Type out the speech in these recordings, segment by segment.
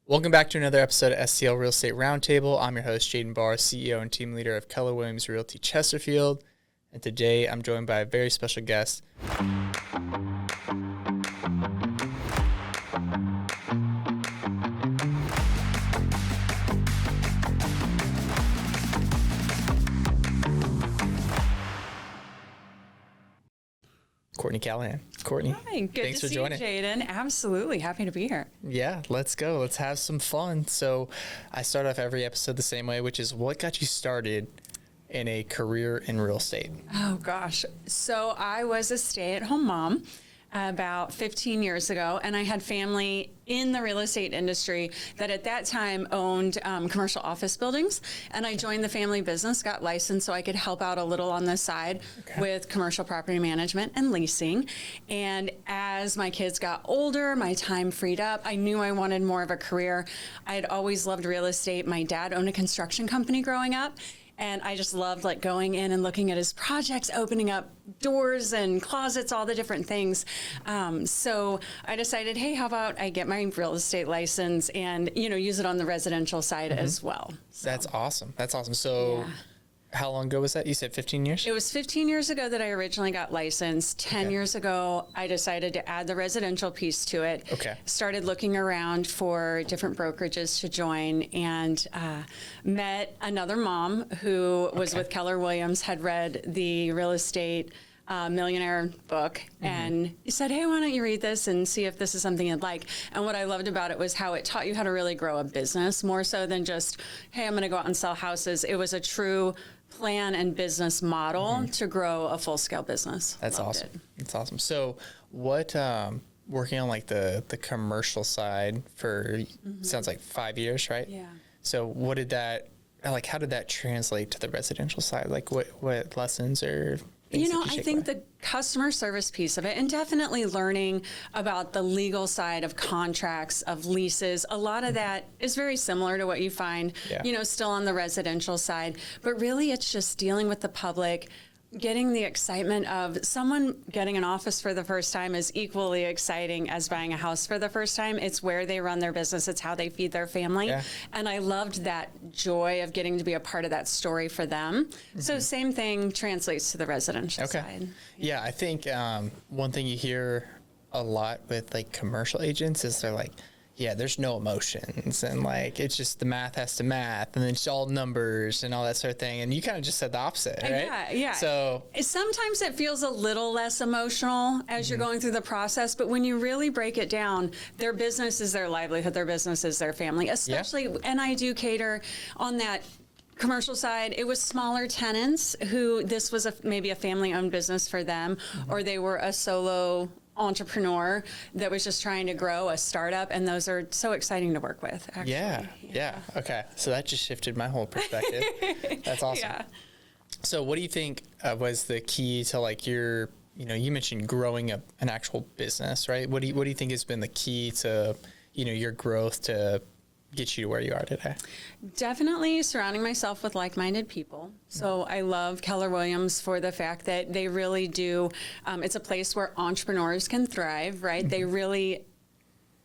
Welcome back to another episode of STL Real Estate Roundtable. I'm your host, Jaden Barr, CEO and team leader of Keller Williams Realty Chesterfield. And today I'm joined by a very special guest. Courtney Callahan. Courtney, Hi, good thanks to for see joining. you, Jaden. Absolutely. Happy to be here. Yeah, let's go. Let's have some fun. So I start off every episode the same way, which is what got you started in a career in real estate? Oh, gosh. So I was a stay-at-home mom about 15 years ago, and I had family in the real estate industry that at that time owned commercial office buildings. And I joined the family business, got licensed so I could help out a little on the side with commercial property management and leasing. And as my kids got older, my time freed up. I knew I wanted more of a career. I had always loved real estate. My dad owned a construction company growing up. And I just loved going in and looking at his projects, opening up doors and closets, all the different things. So I decided, hey, how about I get my real estate license and, use it on the residential side as well. So, That's awesome. That's awesome. So how long ago was that? You said 15 years? it was 15 years ago that I originally got licensed. 10 years ago, I decided to add the residential piece to it. Okay. Started looking around for different brokerages to join and met another mom who was with Keller Williams, had read the real estate millionaire book and he said, hey, why don't you read this and see if this is something you'd like? And what I loved about it was how it taught you how to really grow a business more so than just, hey, I'm going to go out and sell houses. It was a true plan and business model to grow a full-scale business. That's Loved awesome. it. That's awesome. So what, working on the commercial side for, sounds like 5 years, right? Yeah. So what did that, how did that translate to the residential side? What lessons or things that I take think away? the customer service piece of it and definitely learning about the legal side of contracts, of leases, a lot of that is very similar to what you find, still on the residential side. But really, it's just dealing with the public, getting the excitement of someone getting an office for the first time is equally exciting as buying a house for the first time. It's where they run their business. It's how they feed their family. Yeah. And I loved that joy of getting to be a part of that story for them. So same thing translates to the residential side. Yeah, I think one thing you hear a lot with commercial agents is they're like, yeah, there's no emotions and it's just the math has to math and then it's all numbers and all that sort of thing. And you kind of just said the opposite, right? Yeah. So sometimes it feels a little less emotional as you're going through the process, but when you really break it down, their business is their livelihood, their business is their family, especially, and I do cater on that commercial side. It was smaller tenants who this was maybe a family-owned business for them, or they were a solo entrepreneur that was just trying to grow a startup, and those are so exciting to work with, actually. Yeah. Okay. So that just shifted my whole perspective. That's awesome. Yeah. So what do you think was the key to your, you mentioned growing an actual business, right? What do you think has been the key to, your growth to get you to where you are today? Definitely surrounding myself with like-minded people. So I love Keller Williams for the fact that they really do, it's a place where entrepreneurs can thrive, right? They really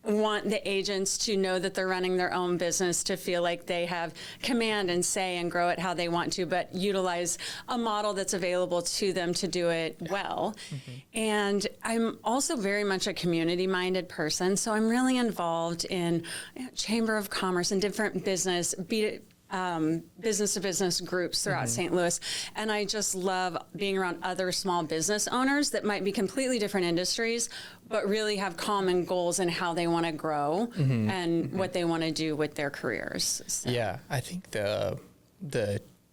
want the agents to know that they're running their own business, to feel like they have command and say and grow it how they want to, but utilize a model that's available to them to do it well. And I'm also very much a community-minded person, so I'm really involved in Chamber of Commerce and different business-to-business groups throughout St. Louis. And I just love being around other small business owners that might be completely different industries, but really have common goals in how they want to grow and what they want to do with their careers. So. Yeah, I think the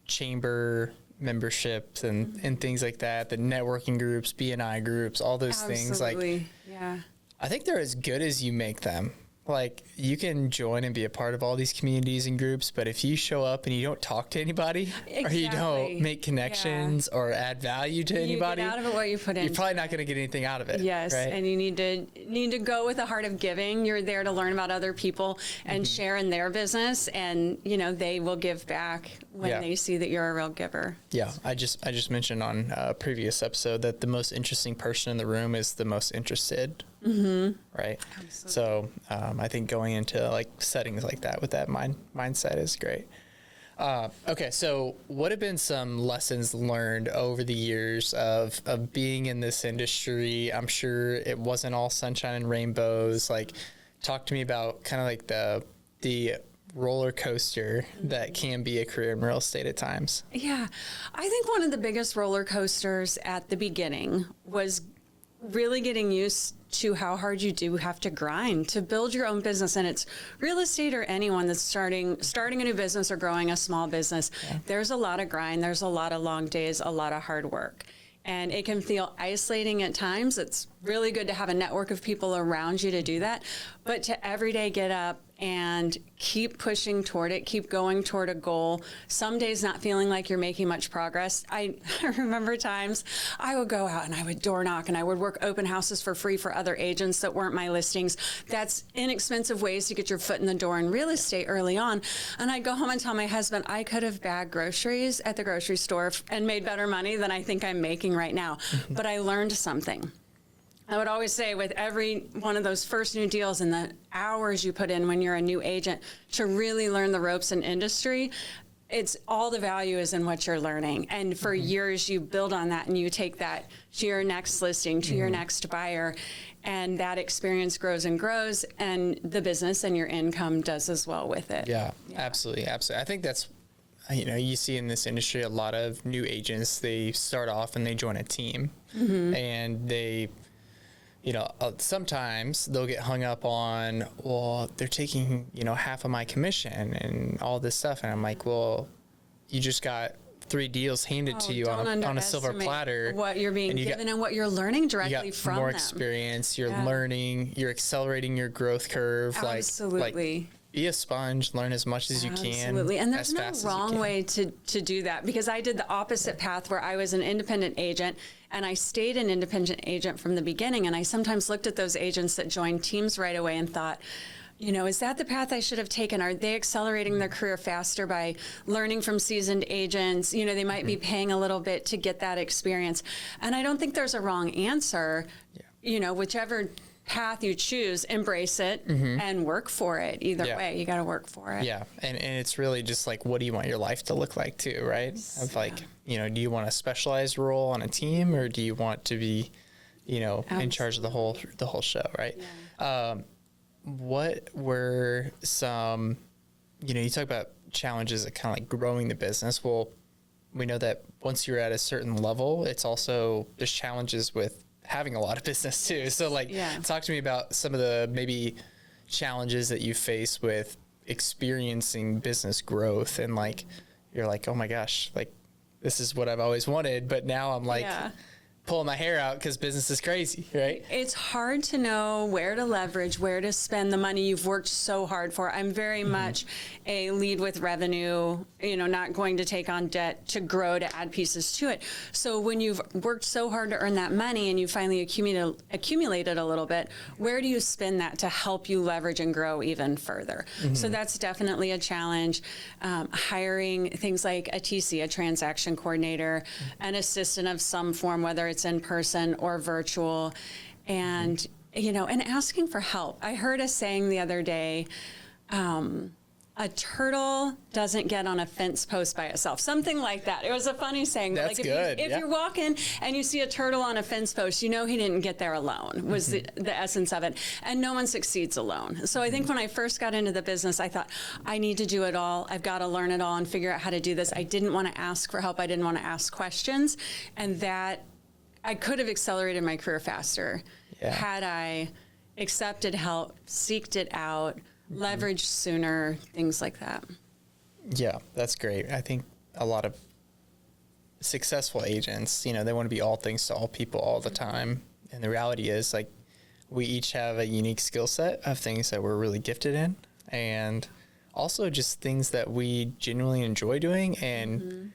chamber memberships and things like that, the networking groups, B&I groups, all those things, yeah. I think they're as good as you make them. You can join and be a part of all these communities and groups, but if you show up and you don't talk to anybody or you don't make connections or add value to anybody, you get out of it what you put in. You're probably not going to get anything out of it. Yes, right? and you need to go with a heart of giving. You're there to learn about other people and share in their business, and they will give back when they see that you're a real giver. Yeah, I just mentioned on a previous episode that the most interesting person in the room is the most interested right? So I think going into like settings like that with that mindset is great. Okay, so what have been some lessons learned over the years of being in this industry? I'm sure it wasn't all sunshine and rainbows. Like, talk to me about kind of like the roller coaster that can be a career in real estate at times. Yeah, I think one of the biggest roller coasters at the beginning was really getting used to how hard you do have to grind to build your own business. And it's real estate or anyone that's starting a new business or growing a small business. Yeah. There's a lot of grind. There's a lot of long days, a lot of hard work. And it can feel isolating at times. It's really good to have a network of people around you to do that. But to every day get up and keep pushing toward it, keep going toward a goal. Some days not feeling like you're making much progress. I remember times I would go out and I would door knock and I would work open houses for free for other agents that weren't my listings. That's inexpensive ways to get your foot in the door in real estate early on. And I'd go home and tell my husband I could have bagged groceries at the grocery store and made better money than I think I'm making right now. But I learned something. I would always say with every one of those first new deals and the hours you put in when you're a new agent to really learn the ropes in industry, it's all the value is in what you're learning. And for years you build on that and you take that to your next listing, to your next buyer, and that experience grows and grows, and the business and your income does as well with it. Yeah. Absolutely. I think that's, you see in this industry a lot of new agents, they start off and they join a team and they, sometimes they'll get hung up on, well, they're taking, half of my commission and all this stuff. And I'm like, well, you just got 3 deals handed to you on a silver platter. What you're being given and what you're learning directly from them. More experience, you're learning, you're accelerating your growth curve. Absolutely. Like be a sponge, learn as much as you can. Absolutely. And there's no wrong way to do that, because I did the opposite path where I was an independent agent and I stayed an independent agent from the beginning. And I sometimes looked at those agents that joined teams right away and thought, is that the path I should have taken? Are they accelerating their career faster by learning from seasoned agents? They might be paying a little bit to get that experience. And I don't think there's a wrong answer. Yeah. Whichever path you choose, embrace it and work for it. Either way, you got to work for it. Yeah. And it's really just like, what do you want your life to look like too, right? Of like, do you want a specialized role on a team, or do you want to be, in charge of the whole show, right? Yeah. What were some, you talk about challenges that kind of like growing the business. Well, we know that once you're at a certain level, it's also, there's challenges with having a lot of business too. So talk to me about some of the maybe challenges that you face with experiencing business growth, and like, you're like, oh my gosh, like this is what I've always wanted, but now I'm like pulling my hair out because business is crazy, right? It's hard to know where to leverage, where to spend the money you've worked so hard for. I'm very much a lead with revenue, not going to take on debt to grow, to add pieces to it. So when you've worked so hard to earn that money and you finally accumulated a little bit, where do you spend that to help you leverage and grow even further? So that's definitely a challenge. Hiring things like a TC, a transaction coordinator, an assistant of some form, whether it's in person or virtual, and and asking for help. I heard a saying the other day, a turtle doesn't get on a fence post by itself. Something like that. It was a funny saying. That's like good. If you're walking and you see a turtle on a fence post, he didn't get there alone, was the essence of it. And no one succeeds alone. So I think when I first got into the business, I thought, I need to do it all. I've got to learn it all and figure out how to do this. I didn't want to ask for help. I didn't want to ask questions. And that I could have accelerated my career faster had I accepted help, seeked it out, leveraged sooner, things like that. Yeah, that's great. I think a lot of successful agents, they want to be all things to all people all the time. And the reality is, like, we each have a unique skill set of things that we're really gifted in, and also just things that we genuinely enjoy doing and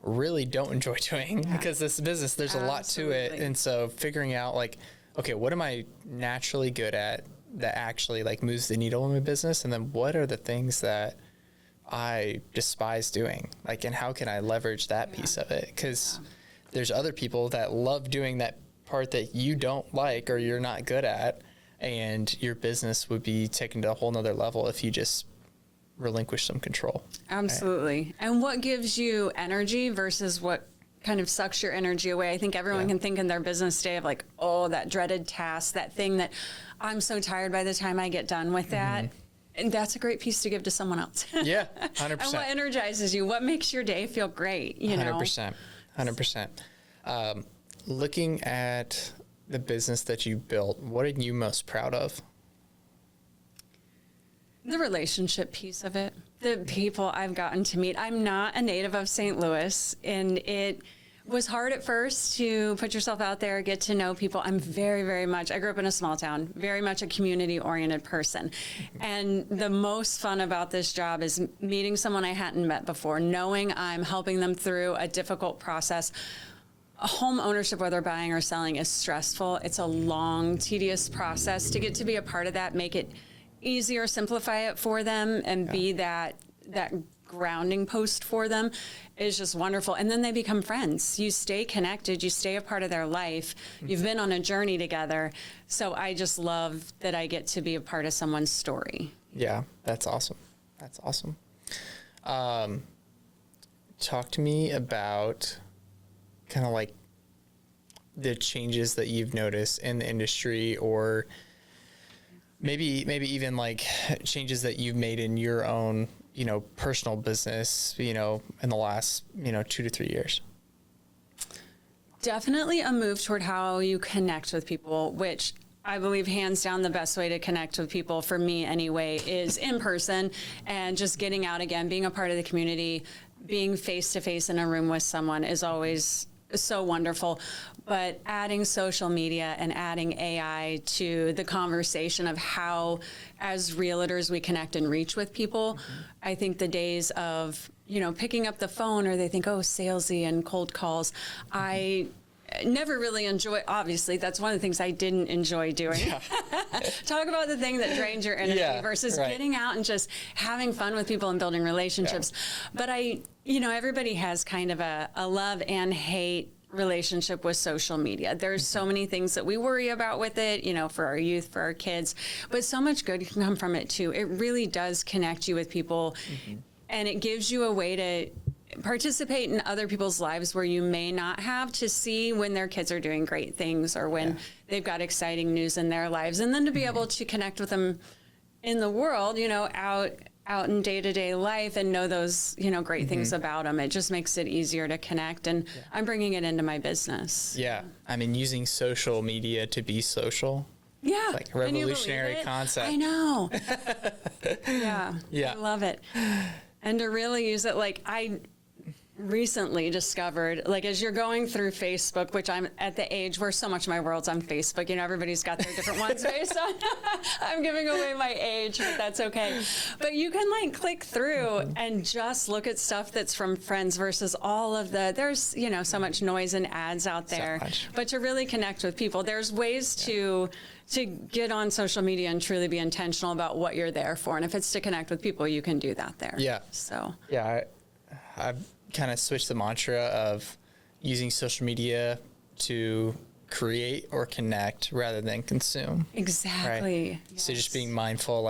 really don't enjoy doing, because this business, there's a lot to it. And so figuring out like, okay, what am I naturally good at that actually like moves the needle in my business? And then what are the things that I despise doing? Like, and how can I leverage that piece of it? Because there's other people that love doing that part that you don't like or you're not good at. and your business would be taken to a whole nother level if you just relinquish some control. Absolutely. Right? And what gives you energy versus what kind of sucks your energy away? I think everyone can think in their business day of like, oh, that dreaded task, that thing that I'm so tired by the time I get done with that. And that's a great piece to give to someone else. Yeah, 100%. And what energizes you? What makes your day feel great? You know, 100%. Looking at the business that you built, what are you most proud of? The relationship piece of it, the people I've gotten to meet. I'm not a native of St. Louis, and it was hard at first to put yourself out there, get to know people. I'm very, very much, I grew up in a small town, very much a community-oriented person. And the most fun about this job is meeting someone I hadn't met before, knowing I'm helping them through a difficult process. Home ownership, whether buying or selling, is stressful. It's a long, tedious process. To get to be a part of that, make it easier, simplify it for them, and be that grounding post for them is just wonderful. And then they become friends. You stay connected. You stay a part of their life. You've been on a journey together. So I just love that I get to be a part of someone's story. Yeah, that's awesome. That's awesome. Talk to me about kind of like the changes that you've noticed in the industry, or maybe even like changes that you've made in your own, personal business, in the last, 2 to 3 years. Definitely a move toward how you connect with people, which I believe hands down the best way to connect with people, for me anyway, is in person and just getting out again, being a part of the community, being face to face in a room with someone is always so wonderful. But adding social media and adding AI to the conversation of how, as realtors, we connect and reach with people, I think the days of, picking up the phone, or they think, oh, salesy and cold calls, I never really enjoy. Obviously, that's one of the things I didn't enjoy doing. Yeah. Talk about the thing that drains your energy versus getting out and just having fun with people and building relationships. Yeah. But everybody has kind of a love and hate relationship with social media. There's so many things that we worry about with it, for our youth, for our kids, but so much good can come from it too. It really does connect you with people, and it gives you a way to participate in other people's lives where you may not have, to see when their kids are doing great things or when they've got exciting news in their lives, and then to be able to connect with them in the world, out in day-to-day life, and know those, great things about them. It just makes it easier to connect, and I'm bringing it into my business. Yeah. I mean, using social media to be social. Yeah. It's like a revolutionary concept. I know. Yeah. I love it. And to really use it, like I recently discovered, like as you're going through Facebook, which I'm at the age where so much of my world's on Facebook, everybody's got their different ones based on, I'm giving away my age, but that's okay. But you can like click through and just look at stuff that's from friends versus all of there's, so much noise and ads out there, but to really connect with people, there's ways to get on social media and truly be intentional about what you're there for. And if it's to connect with people, you can do that there. Yeah. So. Yeah. I've kind of switched the mantra of using social media to create or connect rather than consume. Exactly. Right? Yes. So just being mindful,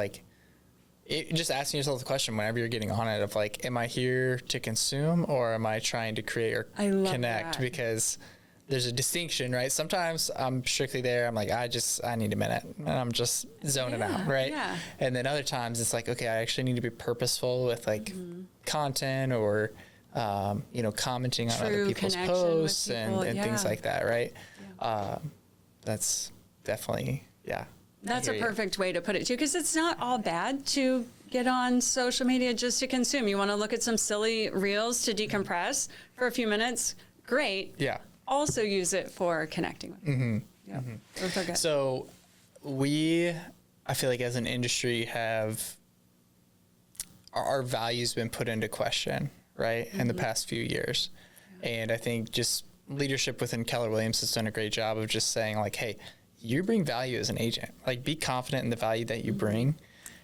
just asking yourself the question whenever you're getting on it of like, am I here to consume or am I trying to create or connect? That. Because there's a distinction, right? Sometimes I'm strictly there. I'm like, I need a minute, and I'm just zoning out, right? Yeah. And then other times it's like, okay, I actually need to be purposeful with content or, commenting on other people's posts and things like that, right? Yeah. That's definitely, That's a perfect way to put it too, because it's not all bad to get on social media just to consume. You want to look at some silly reels to decompress for a few minutes, great. Yeah. Also use it for connecting with people. Yeah. Both are good. So I feel like as an industry have our values been put into question, right, in the past few years. And I think just leadership within Keller Williams has done a great job of just saying like, hey, you bring value as an agent, like be confident in the value that you bring.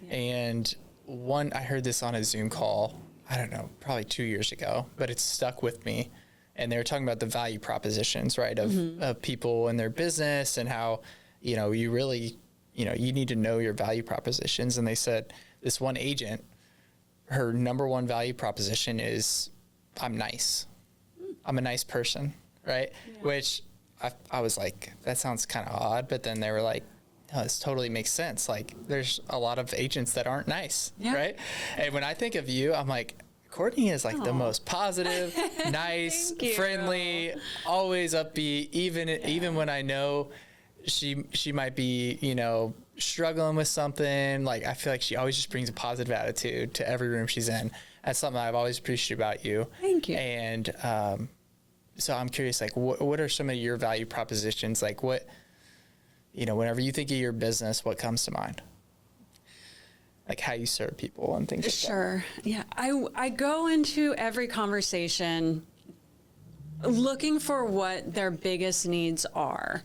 And I heard this on a Zoom call, I don't know, probably 2 years ago, but it's stuck with me. And they were talking about the value propositions, right, of people and their business and how, you really you need to know your value propositions. And they said this one agent, her number one value proposition is I'm nice. I'm a nice person. Right. Yeah. Which I was like, that sounds kind of odd. But then they were like, no, this totally makes sense. Like there's a lot of agents that aren't nice. Yeah. Right. And when I think of you, I'm like, Courtney is like the most positive, nice, friendly, always upbeat, even when I know she might be, struggling with something. Like I feel like she always just brings a positive attitude to every room she's in. That's something I've always appreciated about you. Thank you. And so I'm curious, like what are some of your value propositions? Like what, whenever you think of your business, what comes to mind? Like how you serve people and things like that. Sure. Yeah. I go into every conversation looking for what their biggest needs are.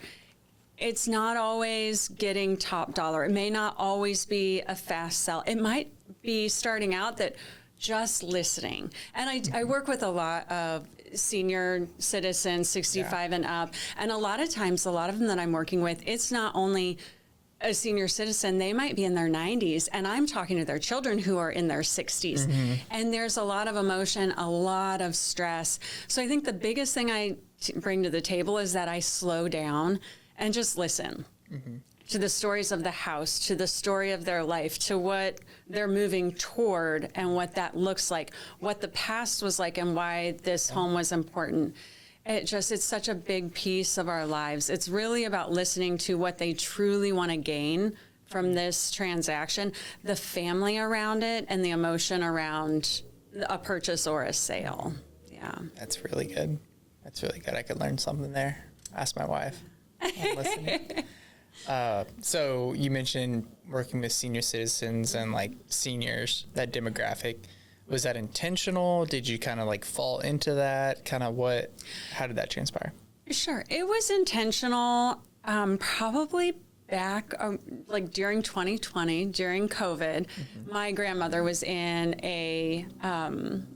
It's not always getting top dollar. It may not always be a fast sell. It might be starting out that just listening. And I work with a lot of senior citizens, 65 and up. And a lot of times, a lot of them that I'm working with, it's not only a senior citizen, they might be in their 90s, and I'm talking to their children who are in their 60s. And there's a lot of emotion, a lot of stress. So I think the biggest thing I bring to the table is that I slow down and just listen to the stories of the house, to the story of their life, to what they're moving toward and what that looks like, what the past was like and why this home was important. It's such a big piece of our lives. It's really about listening to what they truly want to gain from this transaction, the family around it, and the emotion around a purchase or a sale. Yeah. That's really good. That's really good. I could learn something there. Ask my wife. I'm listening. So you mentioned working with senior citizens and like seniors, that demographic. Was that intentional? Did you kind of like fall into that? How did that transpire? Sure. It was intentional, probably back like during 2020, during COVID. My grandmother was in a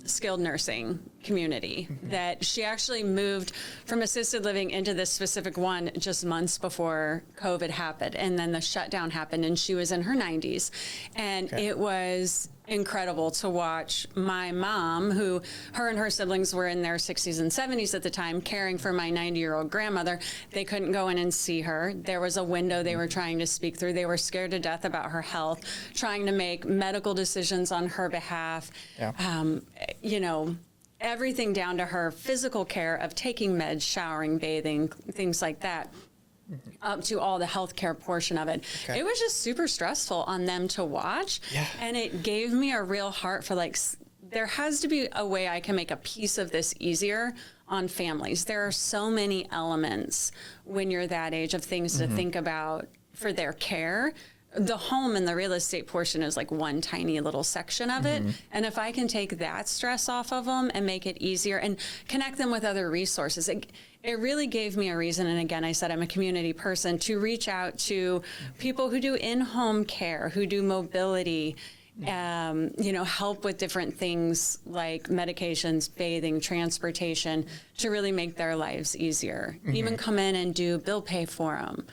skilled nursing community that she actually moved from assisted living into this specific one just months before COVID happened. And then the shutdown happened and she was in her 90s. And it was incredible to watch my mom, who her and her siblings were in their 60s and 70s at the time, caring for my 90-year-old grandmother. They couldn't go in and see her. There was a window they were trying to speak through. They were scared to death about her health, trying to make medical decisions on her behalf. Everything down to her physical care of taking meds, showering, bathing, things like that. Up to all the healthcare portion of it. It was just super stressful on them to watch. And it gave me a real heart for like, there has to be a way I can make a piece of this easier on families. There are so many elements when you're that age of things to think about for their care. The home and the real estate portion is like one tiny little section of it. And if I can take that stress off of them and make it easier and connect them with other resources, it really gave me a reason. And again, I said I'm a community person, to reach out to people who do in-home care, who do mobility, help with different things like medications, bathing, transportation, to really make their lives easier. Even come in and do bill pay for them,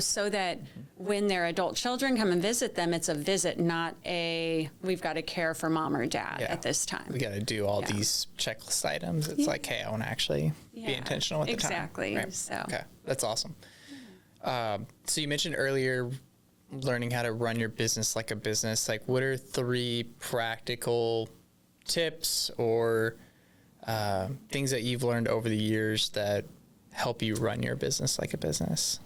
so that when their adult children come and visit them, it's a visit, not we've got to care for mom or dad at this time. We got to do all these checklist items. It's like, hey, I want to actually be intentional with the time. Exactly. Right? So. Okay, that's awesome. So you mentioned earlier learning how to run your business like a business. Like, what are 3 practical tips or things that you've learned over the years that help you run your business like a business?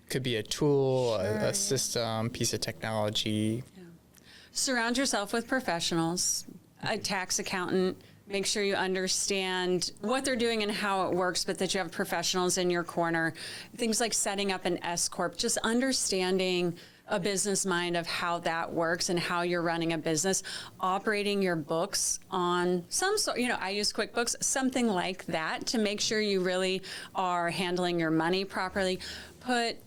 Could be a tool, a system, piece of technology. Surround yourself with professionals, a tax accountant. Make sure you understand what they're doing and how it works, but that you have professionals in your corner. Things like setting up an S Corp, just understanding a business mind of how that works and how you're running a business, operating your books on some sort, I use QuickBooks, something like that, to make sure you really are handling your money properly. Put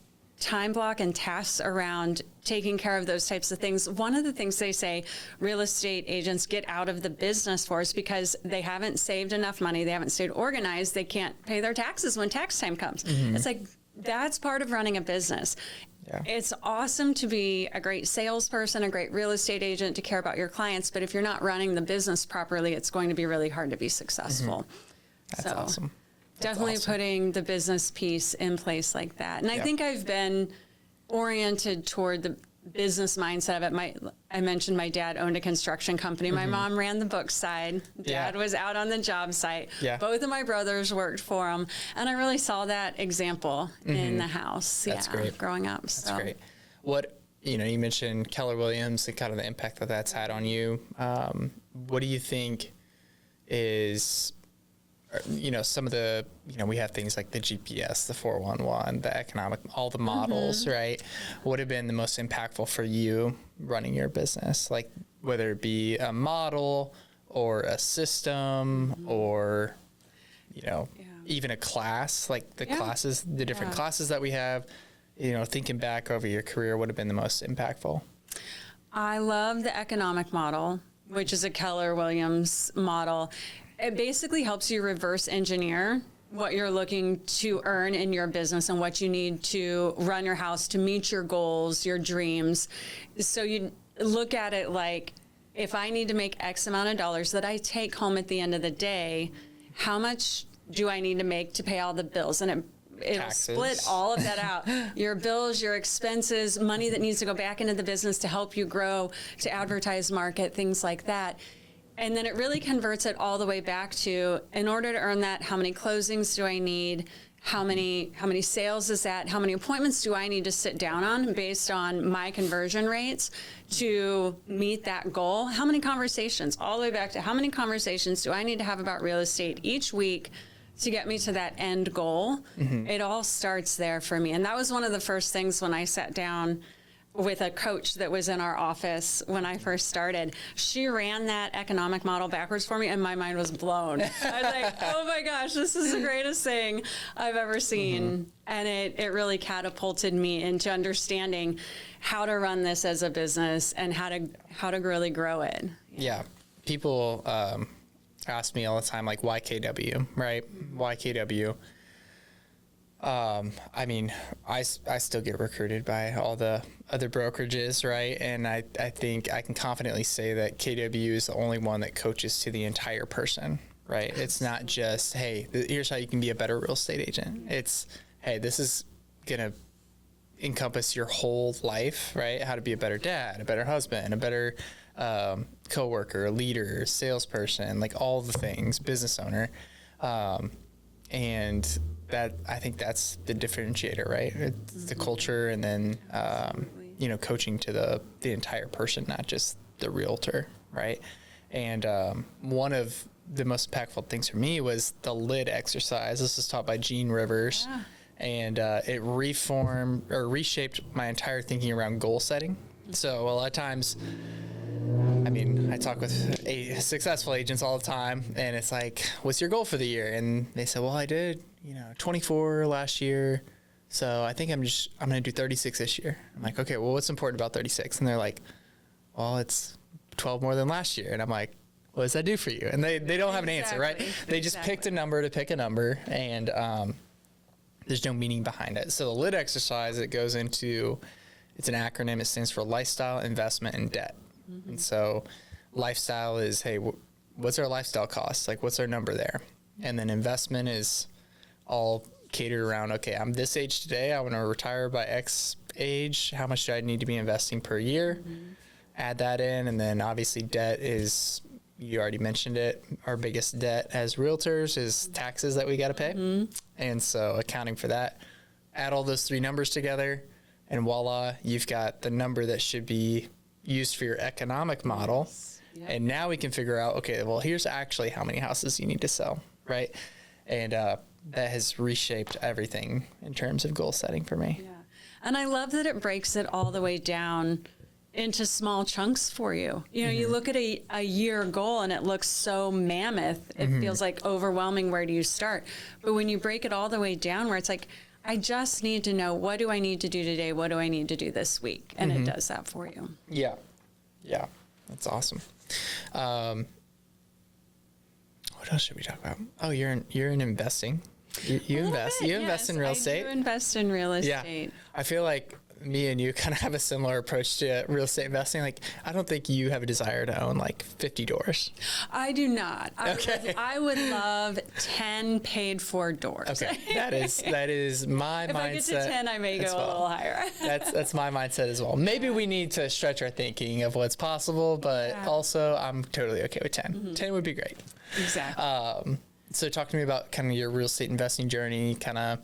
time block and tasks around taking care of those types of things. One of the things they say real estate agents get out of the business for is because they haven't saved enough money, they haven't stayed organized, they can't pay their taxes when tax time comes. It's like, that's part of running a business. Yeah. It's awesome to be a great salesperson, a great real estate agent, to care about your clients. But if you're not running the business properly, it's going to be really hard to be successful. That's awesome. Definitely putting the business piece in place like that. And I think I've been oriented toward the business mindset of it. I mentioned my dad owned a construction company. My mom ran the book side. Dad was out on the job site. Yeah. Both of my brothers worked for him. And I really saw that example in the house. That's great. Growing up. That's great. What, you mentioned Keller Williams and kind of the impact that that's had on you. What do you think is, some of the, we have things like the GPS, the 411, the economic, all the models, right? What have been the most impactful for you running your business? Like whether it be a model or a system or, even a class, like the classes, the different classes that we have, thinking back over your career, what have been the most impactful? I love the economic model, which is a Keller Williams model. It basically helps you reverse engineer what you're looking to earn in your business and what you need to run your house to meet your goals, your dreams. So you look at it like, if I need to make X amount of dollars that I take home at the end of the day, how much do I need to make to pay all the bills? And it'll split all of that out. Your bills, your expenses, money that needs to go back into the business to help you grow, to advertise, market, things like that. And then it really converts it all the way back to, in order to earn that, how many closings do I need? How many sales is that? How many appointments do I need to sit down on based on my conversion rates to meet that goal? How many conversations, all the way back to how many conversations do I need to have about real estate each week to get me to that end goal? It all starts there for me. And that was one of the first things when I sat down with a coach that was in our office when I first started. She ran that economic model backwards for me, and my mind was blown. I was like, oh my gosh, this is the greatest thing I've ever seen. And it really catapulted me into understanding how to run this as a business and how to really grow it. Yeah. People ask me all the time, like, why KW, right? Why KW? I mean, I still get recruited by all the other brokerages, right? And I think I can confidently say that KW is the only one that coaches to the entire person, right? It's not just, hey, here's how you can be a better real estate agent. It's, hey, this is going to encompass your whole life, right? How to be a better dad, a better husband, a better coworker, leader, salesperson, like all the things, business owner. And that, I think that's the differentiator, right? It's the culture, and then, coaching to the entire person, not just the realtor, right? And one of the most impactful things for me was the lid exercise. This was taught by Gene Rivers, and it reshaped my entire thinking around goal setting. So a lot of times, I mean, I talk with successful agents all the time, and it's like, what's your goal for the year? And they say, well, I did, 24 last year. So I think I'm going to do 36 this year. I'm like, okay, well, what's important about 36? And they're like, well, it's 12 more than last year. And I'm like, what does that do for you? And they don't have an answer, right? They just picked a number to pick a number, and there's no meaning behind it. So the lid exercise, it goes into, it's an acronym. It stands for lifestyle, investment, and debt. And so lifestyle is, hey, what's our lifestyle cost? Like, what's our number there? And then investment is all catered around, okay, I'm this age today. I want to retire by X age. How much do I need to be investing per year? Add that in. And then obviously debt is, you already mentioned it, our biggest debt as realtors is taxes that we got to pay. And so accounting for that, add all those three numbers together, and voila, you've got the number that should be used for your economic model. And now we can figure out, okay, well, here's actually how many houses you need to sell, right? And that has reshaped everything in terms of goal setting for me. And I love that it breaks it all the way down into small chunks for you. You look at a year goal and it looks so mammoth. It feels like overwhelming. Where do you start? But when you break it all the way down, where it's like, I just need to know, what do I need to do today? What do I need to do this week? And it does that for you. Yeah. That's awesome. What else should we talk about? Oh, you're in investing. You invest in real estate. I do invest in real estate. I feel like me and you kind of have a similar approach to real estate investing. Like, I don't think you have a desire to own like 50 doors. I do not. Okay. I would love 10 paid for doors. Okay. That is my mindset. If I get to 10, I may go a little higher. That's my mindset as well. Maybe we need to stretch our thinking of what's possible, but also I'm totally okay with 10. Mm-hmm. 10 would be great. Exactly. So talk to me about kind of your real estate investing journey, kind of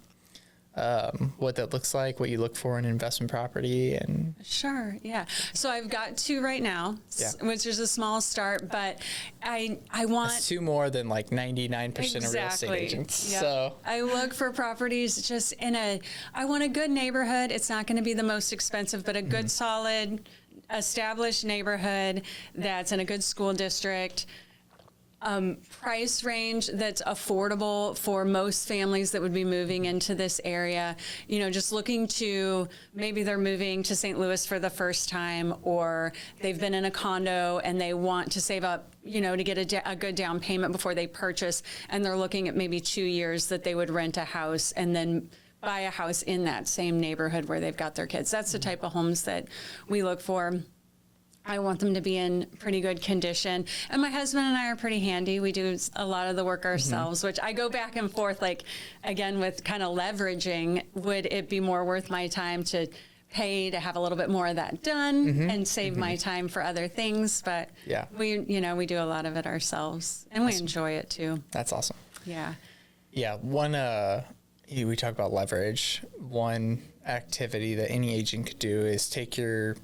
what that looks like, what you look for in an investment property. And Sure, yeah. So I've got 2 right now, which is a small start, but I want... That's 2 more than like 99% of real estate agents. Yep. So I look for properties just I want a good neighborhood. It's not going to be the most expensive, but a good, solid, established neighborhood that's in a good school district. Price range that's affordable for most families that would be moving into this area. You know, just looking to, maybe they're moving to St. Louis for the first time, or they've been in a condo and they want to save up, you know, to get a good down payment before they purchase, and they're looking at maybe 2 years that they would rent a house and then buy a house in that same neighborhood where they've got their kids. That's the type of homes that we look for. I want them to be in pretty good condition. And my husband and I are pretty handy. We do a lot of the work ourselves, which I go back and forth, like, again, with kind of leveraging. Would it be more worth my time to pay to have a little bit more of that done and save my time for other things? But we do a lot of it ourselves, and we enjoy it too. That's awesome. Yeah. Yeah. We talk about leverage. One activity that any agent could do is take your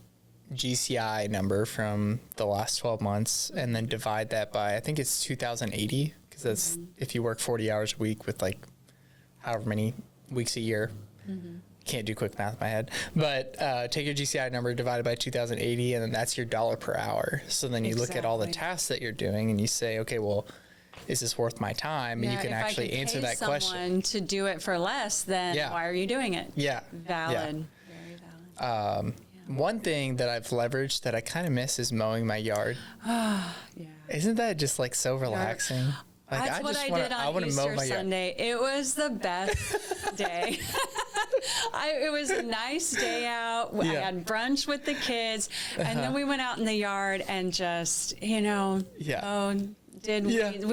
GCI number from the last 12 months and then divide that by, I think it's 2,080, because that's if you work 40 hours a week with like however many weeks a year. Can't do quick math in my head, but take your GCI number divided by 2,080, and then that's your dollar per hour. So then you look at all the tasks that you're doing and you say, okay, well, is this worth my time? And you can actually answer that question. To do it for less, then why are you doing it? Yeah. Valid. Very valid. One thing that I've leveraged that I kind of miss is mowing my yard. Yeah. Isn't that just like so relaxing? Like, That's what I did on Easter Sunday. It was the best day. It was a nice day out. I had brunch with the kids, and then we went out in the yard and just, we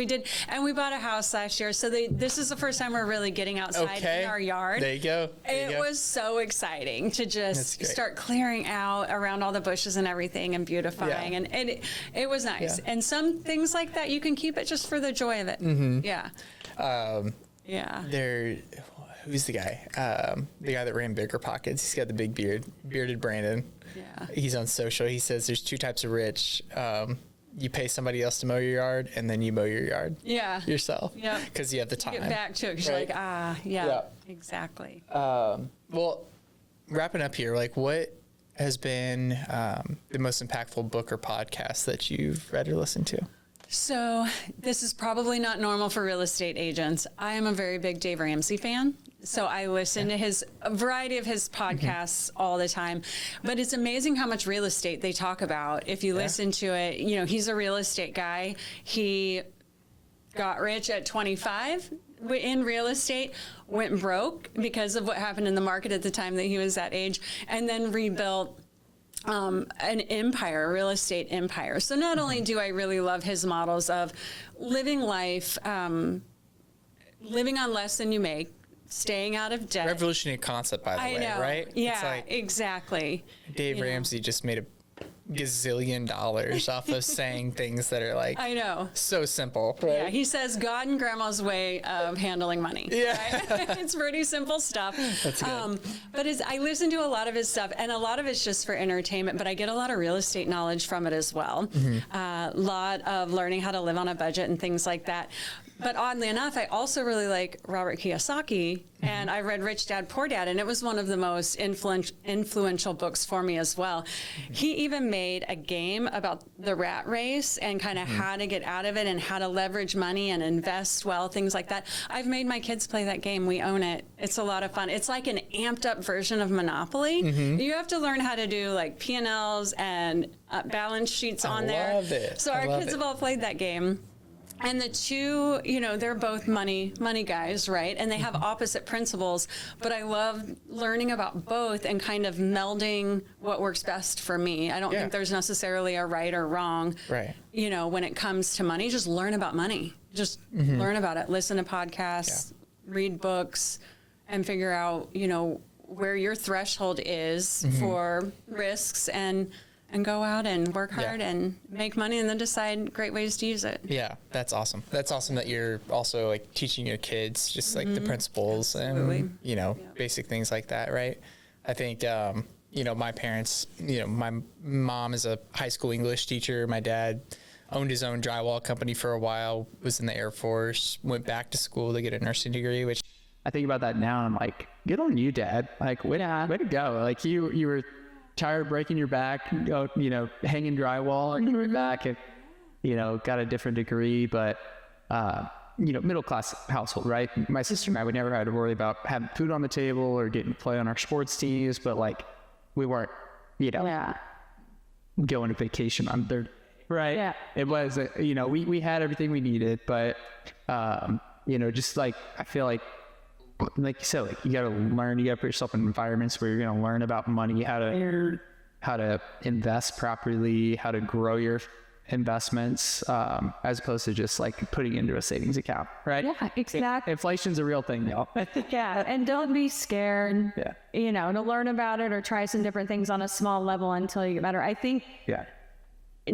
did, and we bought a house last year. So this is the first time we're really getting outside in our yard. There you go. It was so exciting to just start clearing out around all the bushes and everything and beautifying, and it was nice. And some things like that, you can keep it just for the joy of it. Who's the guy? The guy that ran Bigger Pockets. He's got the big beard, bearded Brandon. Yeah. He's on social. He says there's 2 types of rich. You pay somebody else to mow your yard, and then you mow your yard yourself. Yeah. Because you have the time. Get back to it. Because you're like, exactly. Well, wrapping up here, like, what has been the most impactful book or podcast that you've read or listened to? So this is probably not normal for real estate agents. I am a very big Dave Ramsey fan. So I listen to a variety of his podcasts all the time, but it's amazing how much real estate they talk about. If you listen to it, you know, he's a real estate guy. He got rich at 25 in real estate, went broke because of what happened in the market at the time that he was that age, and then rebuilt an empire, a real estate empire. So not only do I really love his models of living life, living on less than you make, staying out of debt. Revolutionary concept, by the way, right? Yeah, it's like exactly. Dave Ramsey just made a gazillion dollars off of saying things that are like, I know, so simple. Right? Yeah, he says God and Grandma's way of handling money. Yeah, right? It's pretty simple stuff. That's good. But I listen to a lot of his stuff, and a lot of it's just for entertainment. But I get a lot of real estate knowledge from it as well. A lot of learning how to live on a budget and things like that. But oddly enough, I also really like Robert Kiyosaki, and I read Rich Dad, Poor Dad, and it was one of the most influential books for me as well. He even made a game about the rat race and kind of how to get out of it and how to leverage money and invest well, things like that. I've made my kids play that game. We own it. It's a lot of fun. It's like an amped up version of Monopoly. You have to learn how to do like P&Ls and balance sheets on there. I love it. So our kids have all played that game. And the two, they're both money guys, right? And they have opposite principles, but I love learning about both and kind of melding what works best for me. I don't think there's necessarily a right or wrong. Right. When it comes to money, just learn about money. Just learn about it. Listen to podcasts, read books, and figure out, where your threshold is for risks and go out and work hard and make money and then decide great ways to use it. Yeah, that's awesome. That's awesome that you're also like teaching your kids just like the principles and, basic things like that, right? I think, my parents, my mom is a high school English teacher. My dad owned his own drywall company for a while, was in the Air Force, went back to school to get a nursing degree, which I think about that now and I'm like, good on you, Dad. Like, way to go. Like you were tired of breaking your back, hanging drywall and coming back and, got a different degree, but, middle class household, right? My sister and I would never have to worry about having food on the table or getting to play on our sports teams, but like we weren't, going to vacation on third, right? Yeah. It was, we had everything we needed, but, just like, I feel like you said, like you got to learn, you got to put yourself in environments where you're going to learn about money, how to invest properly, how to grow your investments, as opposed to just like putting into a savings account, right? Yeah, exactly. Inflation's a real thing, y'all. Yeah, and don't be scared, to learn about it or try some different things on a small level until you get better. I think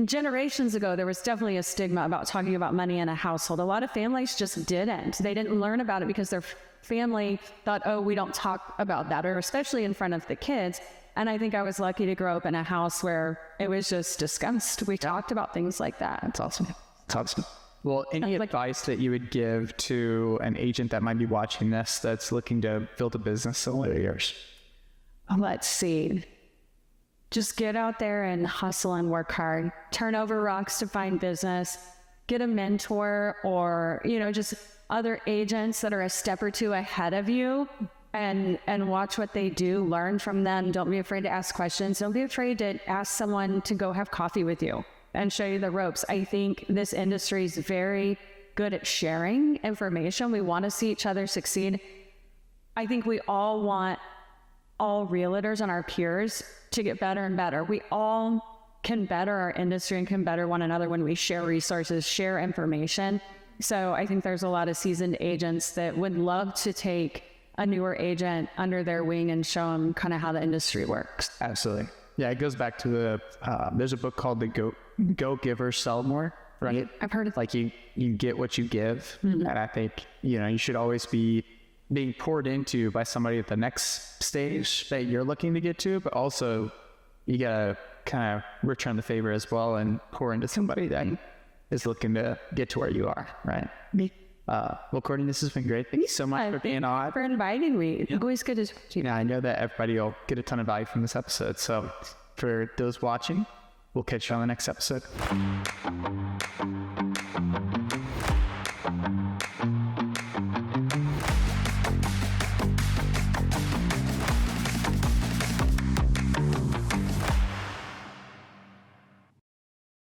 generations ago, there was definitely a stigma about talking about money in a household. A lot of families just didn't. They didn't learn about it because their family thought, oh, we don't talk about that, or especially in front of the kids. And I think I was lucky to grow up in a house where it was just discussed. We talked about things like that. That's awesome. Well, any advice that you would give to an agent that might be watching this that's looking to build a business similar to yours? Let's see. Just get out there and hustle and work hard. Turn over rocks to find business. Get a mentor or, just other agents that are a step or two ahead of you and watch what they do. Learn from them. Don't be afraid to ask questions. Don't be afraid to ask someone to go have coffee with you and show you the ropes. I think this industry is very good at sharing information. We want to see each other succeed. I think we all want all realtors and our peers to get better and better. We all can better our industry and can better one another when we share resources, share information. So I think there's a lot of seasoned agents that would love to take a newer agent under their wing and show them kind of how the industry works. Absolutely. Yeah, it goes back to there's a book called The Go Giver, Sell More, right? I've heard of like you get what you give. And I think, you should always be being poured into by somebody at the next stage that you're looking to get to, but also you gotta kind of return the favor as well and pour into somebody that is looking to get to where you are, right? Well, Courtney, this has been great. Thank you so much for being on. For inviting me. It's always good to I know that everybody will get a ton of value from this episode. So for those watching, we'll catch you on the next episode.